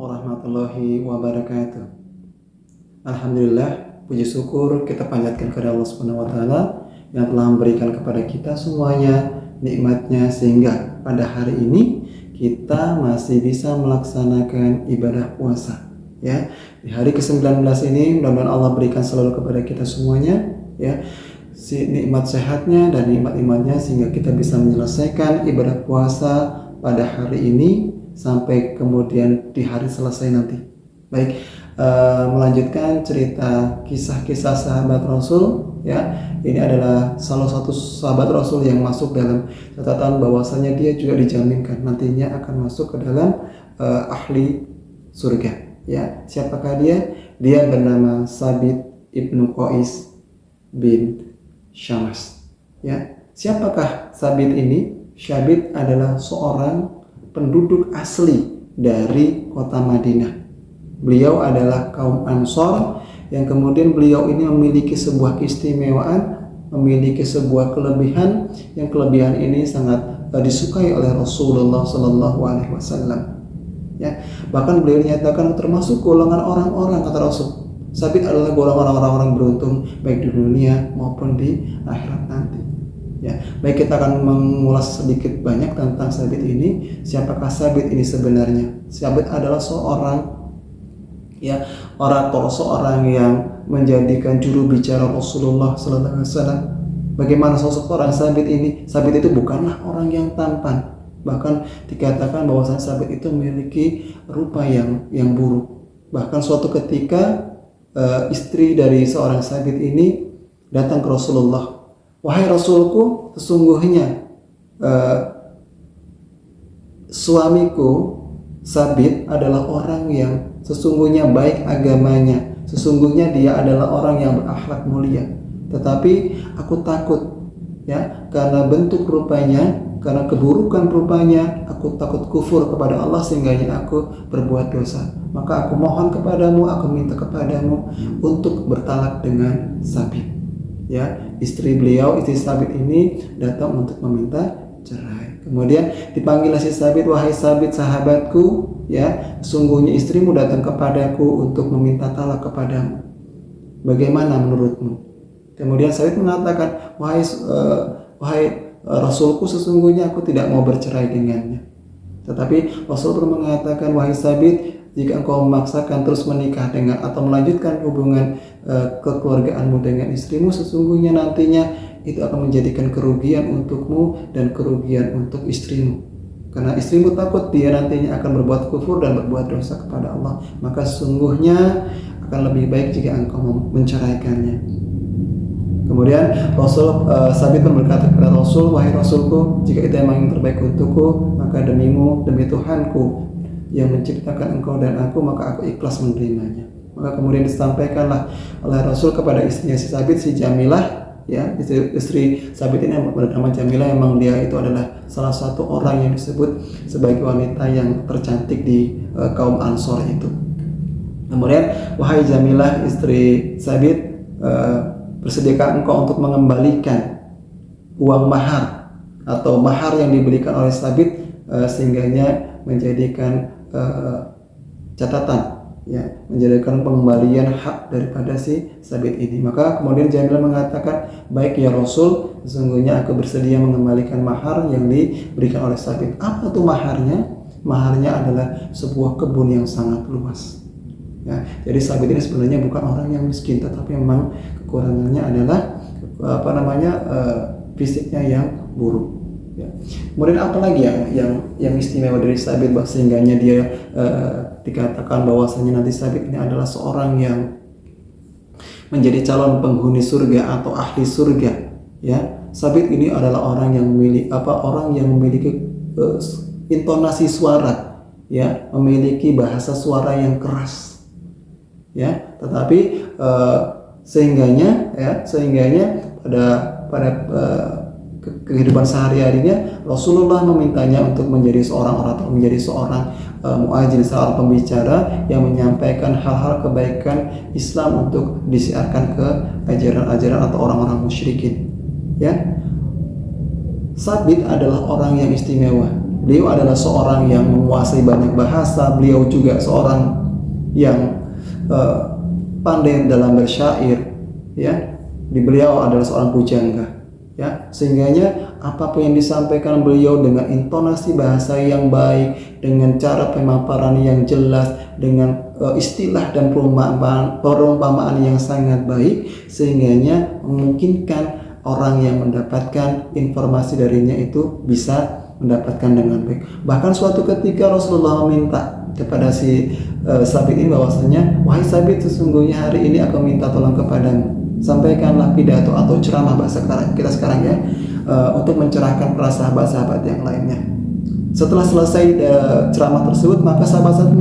warahmatullahi wabarakatuh. Alhamdulillah, puji syukur kita panjatkan kepada Allah Subhanahu wa taala yang telah memberikan kepada kita semuanya nikmatnya sehingga pada hari ini kita masih bisa melaksanakan ibadah puasa. Ya, di hari ke-19 ini mudah-mudahan Allah berikan selalu kepada kita semuanya ya si nikmat sehatnya dan nikmat-nikmatnya sehingga kita bisa menyelesaikan ibadah puasa pada hari ini sampai kemudian di hari selesai nanti. Baik, melanjutkan cerita kisah-kisah sahabat Rasul ya. Ini adalah salah satu sahabat Rasul yang masuk dalam catatan bahwasanya dia juga dijaminkan nantinya akan masuk ke dalam ahli surga. Ya, siapakah dia? Dia bernama Sabit ibnu Qais bin Syams. Ya, siapakah Sabit ini? Sabit adalah seorang penduduk asli dari kota Madinah. Beliau adalah kaum Ansor yang kemudian beliau ini memiliki sebuah keistimewaan, memiliki sebuah kelebihan yang kelebihan ini sangat disukai oleh Rasulullah Sallallahu Alaihi Wasallam. Ya, bahkan beliau dinyatakan termasuk golongan orang-orang kata Rasul. Sabit adalah golongan orang-orang beruntung baik di dunia maupun di akhirat nanti. Ya, baik kita akan mengulas sedikit banyak tentang Sabit ini. Siapakah Sabit ini sebenarnya? Sabit adalah seorang ya orator, seorang yang menjadikan juru bicara Rasulullah Sallallahu Alaihi Wasallam. Bagaimana sosok orang Sabit ini? Sabit itu bukanlah orang yang tampan. Bahkan dikatakan bahwa Sabit itu memiliki rupa yang buruk. Bahkan suatu ketika istri dari seorang Sabit ini datang ke Rasulullah. Wahai Rasulku, sesungguhnya suamiku Sabit adalah orang yang sesungguhnya baik agamanya. Sesungguhnya dia adalah orang yang berakhlak mulia. Tetapi aku takut ya karena bentuk rupanya, karena keburukan rupanya, aku takut kufur kepada Allah sehingga aku berbuat dosa. Maka aku mohon kepadamu, aku minta kepadamu untuk bertalak dengan Sabit. Ya, istri Sabit ini datang untuk meminta cerai. Kemudian dipanggillah si Sabit, wahai Sabit sahabatku, ya, sungguhnya istrimu datang kepadaku untuk meminta talak kepadamu. Bagaimana menurutmu? Kemudian Sabit mengatakan, wahai Rasulku, sesungguhnya aku tidak mau bercerai dengannya. Tetapi Rasul pun mengatakan, wahai Sabit, jika engkau memaksakan terus menikah dengan atau melanjutkan hubungan kekeluargaanmu dengan istrimu, sesungguhnya nantinya itu akan menjadikan kerugian untukmu dan kerugian untuk istrimu. Karena istrimu takut dia nantinya akan berbuat kufur dan berbuat dosa kepada Allah. Maka sesungguhnya akan lebih baik jika engkau menceraikannya. Kemudian Sabit pun berkata kepada Rasul, wahai Rasulku, jika itu memang yang terbaik untukku, maka demimu, demi Tuhanku yang menciptakan engkau dan aku, maka aku ikhlas menerimanya. Maka kemudian disampaikanlah oleh Rasul kepada istrinya si Sabit, si Jamilah, ya, istri Sabit ini bernama Jamilah. Memang dia itu adalah salah satu orang yang disebut sebagai wanita yang tercantik di kaum Ansor itu. Kemudian, wahai Jamilah, istri Sabit, bersediakah engkau untuk mengembalikan uang mahar atau mahar yang diberikan oleh Sabit sehingganya menjadikan catatan, ya, menjadikan pengembalian hak daripada si Sabit ini. Maka kemudian Jamilah mengatakan, baik ya Rasul, sesungguhnya aku bersedia mengembalikan mahar yang diberikan oleh Sabit. Apa itu maharnya? Maharnya adalah sebuah kebun yang sangat luas. Ya, jadi Sabit ini sebenarnya bukan orang yang miskin, tetapi memang kekurangannya adalah fisiknya yang buruk. Ya. Kemudian apa lagi yang istimewa dari Sabit sehingganya dia dikatakan bahwasanya nanti Sabit ini adalah seorang yang menjadi calon penghuni surga atau ahli surga. Ya, Sabit ini adalah orang yang memiliki intonasi suara, ya, memiliki bahasa suara yang keras. Ya, tetapi sehingganya pada kehidupan sehari-harinya Rasulullah memintanya untuk menjadi seorang orator, menjadi seorang muadzin, seorang pembicara yang menyampaikan hal-hal kebaikan Islam untuk disiarkan ke ajaran-ajaran atau orang-orang musyrikin. Ya, Sabit adalah orang yang istimewa. beliau adalah seorang yang menguasai banyak bahasa, beliau juga seorang yang pandai dalam bersyair, ya. Beliau adalah seorang pujangga, ya. Sehingganya apapun yang disampaikan beliau dengan intonasi bahasa yang baik, dengan cara pemaparan yang jelas, dengan istilah dan perumpamaan yang sangat baik, sehingganya memungkinkan orang yang mendapatkan informasi darinya itu bisa mendapatkan dengan baik. Bahkan suatu ketika Rasulullah meminta kepada si Sabit ini bahwasanya, wahai Sabit, sesungguhnya hari ini aku minta tolong kepadamu, sampaikanlah pidato atau ceramah bahasa kita sekarang ya, untuk mencerahkan para sahabat-sahabat yang lainnya. Setelah selesai ceramah tersebut, maka sahabat-sahabat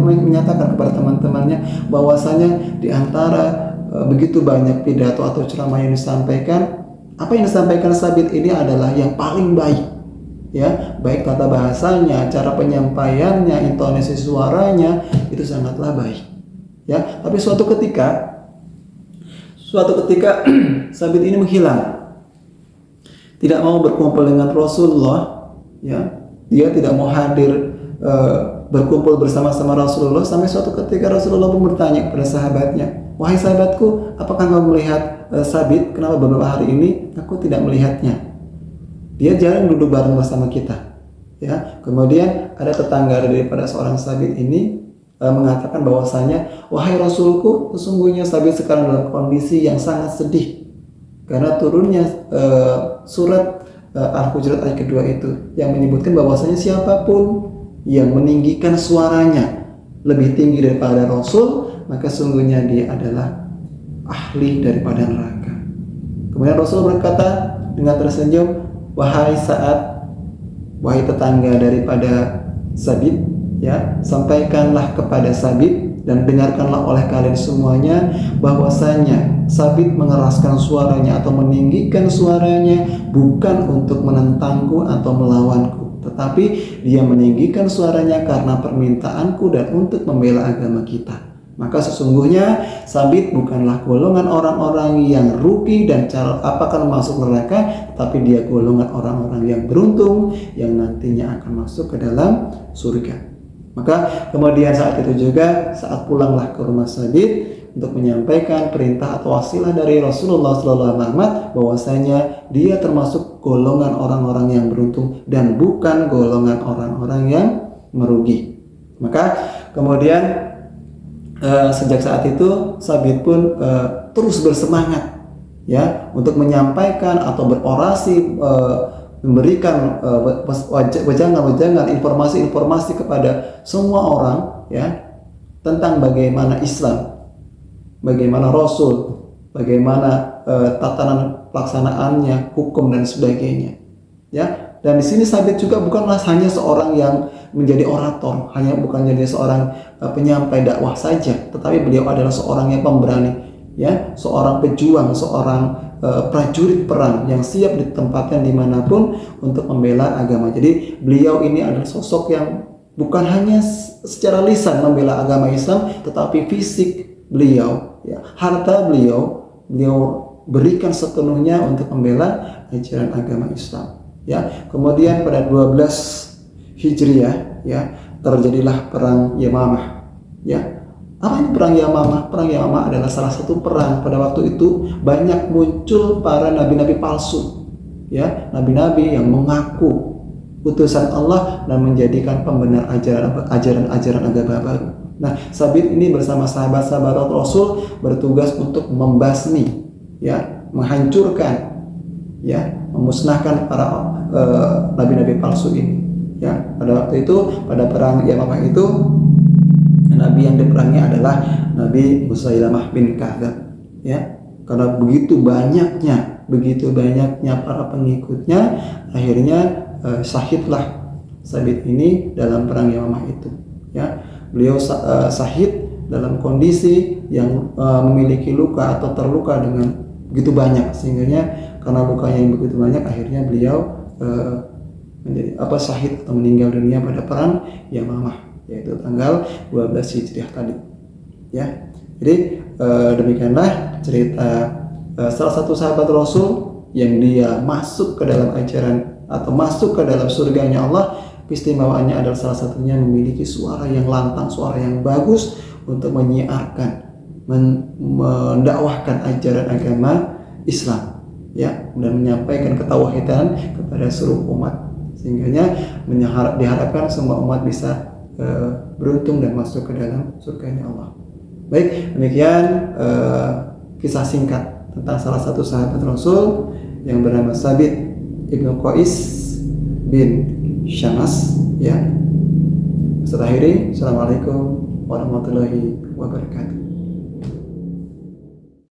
menyatakan kepada teman-temannya bahwasanya di antara begitu banyak pidato atau ceramah yang disampaikan, apa yang disampaikan Sabit ini adalah yang paling baik, ya, baik tata bahasanya, cara penyampaiannya, intonasi suaranya itu sangatlah baik, ya. Tapi suatu ketika Sabit ini menghilang, tidak mau berkumpul dengan Rasulullah, ya. Dia tidak mau hadir berkumpul bersama-sama Rasulullah, sampai suatu ketika Rasulullah pun bertanya kepada sahabatnya, wahai sahabatku, apakah kamu melihat Sabit? Kenapa beberapa hari ini aku tidak melihatnya? Dia jarang duduk bareng bersama kita, ya. Kemudian ada tetangga daripada seorang Sabit ini mengatakan bahwasanya, wahai Rasulku, sesungguhnya Sabit sekarang dalam kondisi yang sangat sedih karena turunnya surat Al-Hujurat ayat kedua itu yang menyebutkan bahwasanya siapapun yang meninggikan suaranya lebih tinggi daripada Rasul, maka sungguhnya dia adalah ahli daripada neraka. Kemudian Rasul berkata dengan tersenyum, wahai tetangga daripada Sabit, ya, sampaikanlah kepada Sabit dan dengarkanlah oleh kalian semuanya bahwasanya Sabit mengeraskan suaranya atau meninggikan suaranya bukan untuk menentangku atau melawanku, tetapi dia meninggikan suaranya karena permintaanku dan untuk membela agama kita. Maka sesungguhnya Sabit bukanlah golongan orang-orang yang rugi dan akan masuk neraka, tapi dia golongan orang-orang yang beruntung yang nantinya akan masuk ke dalam surga. Maka kemudian saat itu juga, saat pulanglah ke rumah Sabit untuk menyampaikan perintah atau wasilah dari Rasulullah SAW bahwasanya dia termasuk golongan orang-orang yang beruntung dan bukan golongan orang-orang yang merugi. Maka kemudian sejak saat itu Sabit pun terus bersemangat, ya, untuk menyampaikan atau berorasi, memberikan wejangan informasi kepada semua orang, ya, tentang bagaimana Islam, bagaimana Rasul, bagaimana tatanan pelaksanaannya, hukum dan sebagainya, ya. Dan di sini Sabit juga bukanlah hanya seorang yang menjadi orator, bukan jadi seorang penyampai dakwah saja, tetapi beliau adalah seorang yang pemberani, ya, seorang pejuang, seorang prajurit perang yang siap ditempatkan dimanapun untuk membela agama. Jadi beliau ini adalah sosok yang bukan hanya secara lisan membela agama Islam, tetapi fisik beliau, ya, harta beliau berikan sepenuhnya untuk membela ajaran agama Islam. Ya, kemudian pada 12 Hijriah, ya, terjadilah perang Yamamah, ya. Apa itu perang Yamamah? Perang Yamamah adalah salah satu perang pada waktu itu banyak muncul para nabi-nabi palsu, ya, nabi-nabi yang mengaku utusan Allah dan menjadikan pembenar ajaran agama baru. Nah, Sabit ini bersama sahabat-sahabat Rasul bertugas untuk membasmi, ya, menghancurkan, ya, memusnahkan para nabi-nabi palsu ini, ya. Pada waktu itu, pada perang Yamamah itu, nabi yang diperangi adalah Nabi Musailamah bin Kadzdzab, ya. Karena begitu banyaknya para pengikutnya, akhirnya syahidlah Sabit ini dalam perang Yamamah itu, ya. Beliau syahid dalam kondisi yang memiliki luka atau terluka dengan begitu banyak, sehingga karena lukanya yang begitu banyak, akhirnya beliau menjadi syahid atau meninggal dunia pada perang Yamamah, yaitu tanggal 12 Hijriah tadi, ya. Jadi demikianlah cerita salah satu sahabat Rasul yang dia masuk ke dalam ajaran atau masuk ke dalam surganya Allah, keistimewaannya adalah salah satunya memiliki suara yang lantang, suara yang bagus untuk menyiarkan, mendakwahkan ajaran agama Islam, ya, dan menyampaikan ketauhidan kepada seluruh umat. Sehingga diharapkan semua umat bisa beruntung dan masuk ke dalam surganya Allah. Baik, demikian kisah singkat tentang salah satu sahabat Rasul yang bernama Sabit Ibnu Qais bin Syamas, ya. Saya akhiri. Assalamualaikum warahmatullahi wabarakatuh.